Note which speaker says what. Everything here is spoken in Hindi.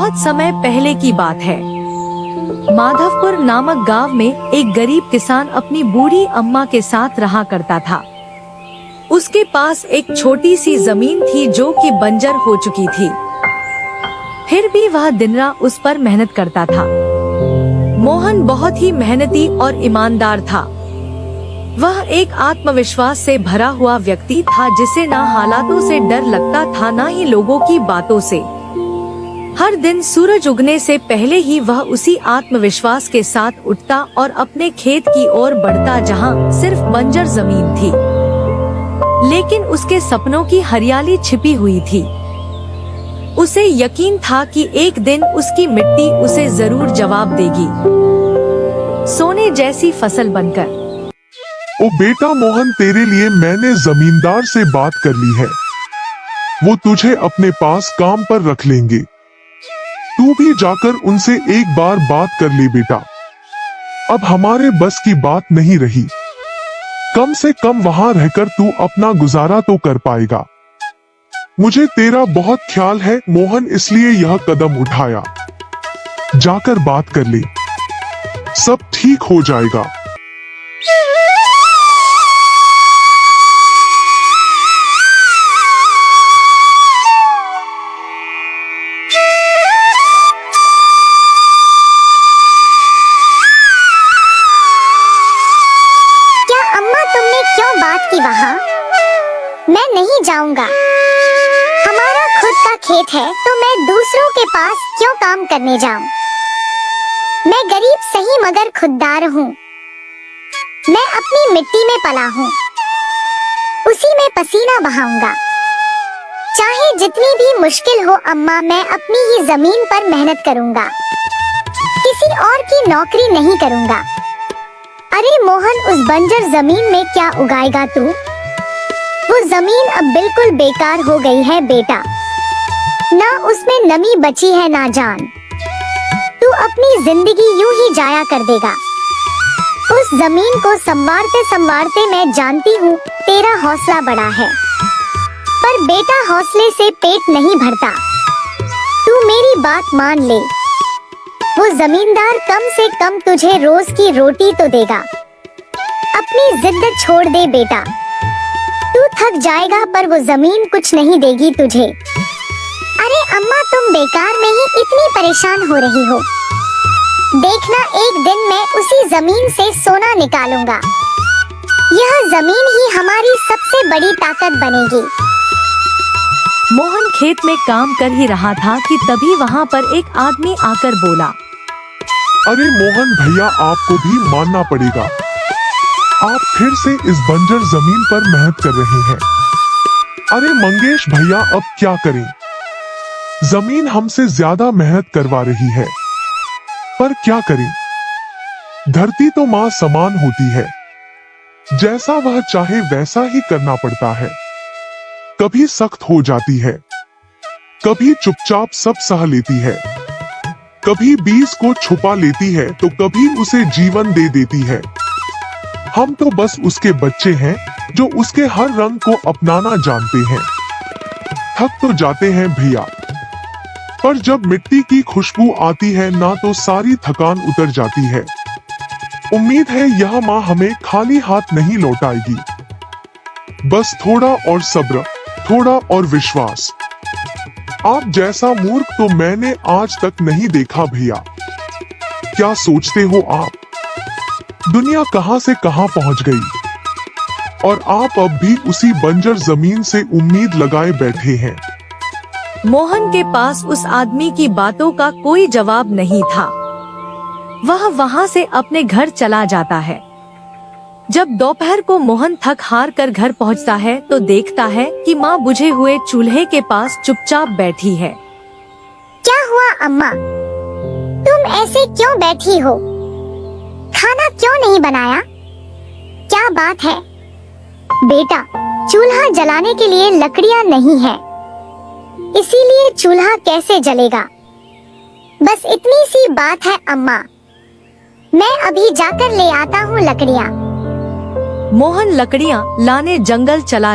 Speaker 1: बहुत समय पहले की बात है। माधवपुर नामक गांव में एक गरीब किसान अपनी बूढ़ी अम्मा के साथ रहा करता था। उसके पास एक छोटी सी जमीन थी जो कि बंजर हो चुकी थी। फिर भी वह दिन रात उस पर मेहनत करता था। मोहन बहुत ही मेहनती और ईमानदार था। वह एक आत्मविश्वास से भरा हुआ व्यक्ति था जिसे ना हालातों से डर लगता था ना ही लोगों की बातों से। हर दिन सूरज उगने से पहले ही वह उसी आत्मविश्वास के साथ उठता और अपने खेत की ओर बढ़ता जहां सिर्फ बंजर जमीन थी, लेकिन उसके सपनों की हरियाली छिपी हुई थी। उसे यकीन था कि एक दिन उसकी मिट्टी उसे जरूर जवाब देगी, सोने जैसी फसल बनकर।
Speaker 2: ओ बेटा मोहन, तेरे लिए मैंने जमींदार से बात कर ली है। वो तुझे अपने पास काम पर रख लेंगे। तू भी जाकर उनसे एक बार बात कर ले बेटा। अब हमारे बस की बात नहीं रही। कम से कम वहां रहकर तू अपना गुजारा तो कर पाएगा। मुझे तेरा बहुत ख्याल है मोहन, इसलिए यह कदम उठाया। जाकर बात कर ले, सब ठीक हो जाएगा।
Speaker 3: वहाँ मैं नहीं जाऊंगा। हमारा खुद का खेत है तो मैं दूसरों के पास क्यों काम करने जाऊं? मैं गरीब सही मगर खुददार हूँ। मैं अपनी मिट्टी में पला हूँ, उसी में पसीना बहाऊंगा। चाहे जितनी भी मुश्किल हो अम्मा, मैं अपनी ही जमीन पर मेहनत करूंगा। किसी और की नौकरी नहीं करूंगा। अरे मोहन, उस बंजर जमीन में क्या उगाएगा तू? वो जमीन अब बिल्कुल बेकार हो गई है बेटा। ना उसमें नमी बची है ना जान। तू अपनी जिंदगी यूं ही जाया कर देगा। उस जमीन को संवारते संवारते मैं जानती हूँ तेरा हौसला बड़ा है, पर बेटा हौसले से पेट नहीं भरता। तू मेरी बात मान ले। वो जमींदार कम से कम तुझे रोज की रोटी तो देगा। अपनी जिद छोड़ दे बेटा। तू थक जाएगा पर वो जमीन कुछ नहीं देगी तुझे। अरे अम्मा, तुम बेकार में ही इतनी परेशान हो रही हो। देखना, एक दिन मैं उसी जमीन से सोना निकालूंगा। यह जमीन ही हमारी सबसे बड़ी ताकत बनेगी।
Speaker 1: मोहन खेत में काम कर ही रहा था कि तभी वहाँ पर एक आदमी आकर बोला,
Speaker 2: अरे मोहन भैया, आपको भी मानना पड़ेगा। आप फिर से इस बंजर जमीन पर मेहनत कर रहे हैं। अरे मंगेश भैया, अब क्या करें? जमीन हमसे ज्यादा मेहनत करवा रही है, पर क्या करें? धरती तो माँ समान होती है, जैसा वह चाहे वैसा ही करना पड़ता है। कभी सख्त हो जाती है, कभी चुपचाप सब सह लेती है, कभी बीज को छुपा लेती है तो कभी उसे जीवन दे देती है। हम तो बस उसके बच्चे हैं जो उसके हर रंग को अपनाना जानते हैं। थक तो जाते हैं भैया, पर जब मिट्टी की खुशबू आती है ना तो सारी थकान उतर जाती है। उम्मीद है यह माँ हमें खाली हाथ नहीं लौटाएगी। बस थोड़ा और सब्र, थोड़ा और विश्वास। आप जैसा मूर्ख तो मैंने आज तक नहीं देखा भैया। क्या सोचते हो आप? दुनिया कहां से कहां पहुंच गई और आप अब भी उसी बंजर जमीन से उम्मीद लगाए बैठे हैं।
Speaker 1: मोहन के पास उस आदमी की बातों का कोई जवाब नहीं था। वह वहां से अपने घर चला जाता है। जब दोपहर को मोहन थक हार कर घर पहुंचता है तो देखता है कि माँ बुझे हुए चूल्हे के पास चुपचाप बैठी है।
Speaker 3: क्या हुआ अम्मा? तुम ऐसे क्यों बैठी हो? खाना क्यों नहीं बनाया? क्या बात है? बेटा, चूल्हा जलाने के लिए लकड़ियाँ नहीं है, इसीलिए चूल्हा कैसे जलेगा? बस इतनी सी बात है अम्मा। मैं अभी जाकर ले आता हूँ लकड़ियाँ।
Speaker 1: मोहन लकड़ियाँ लाने जंगल चला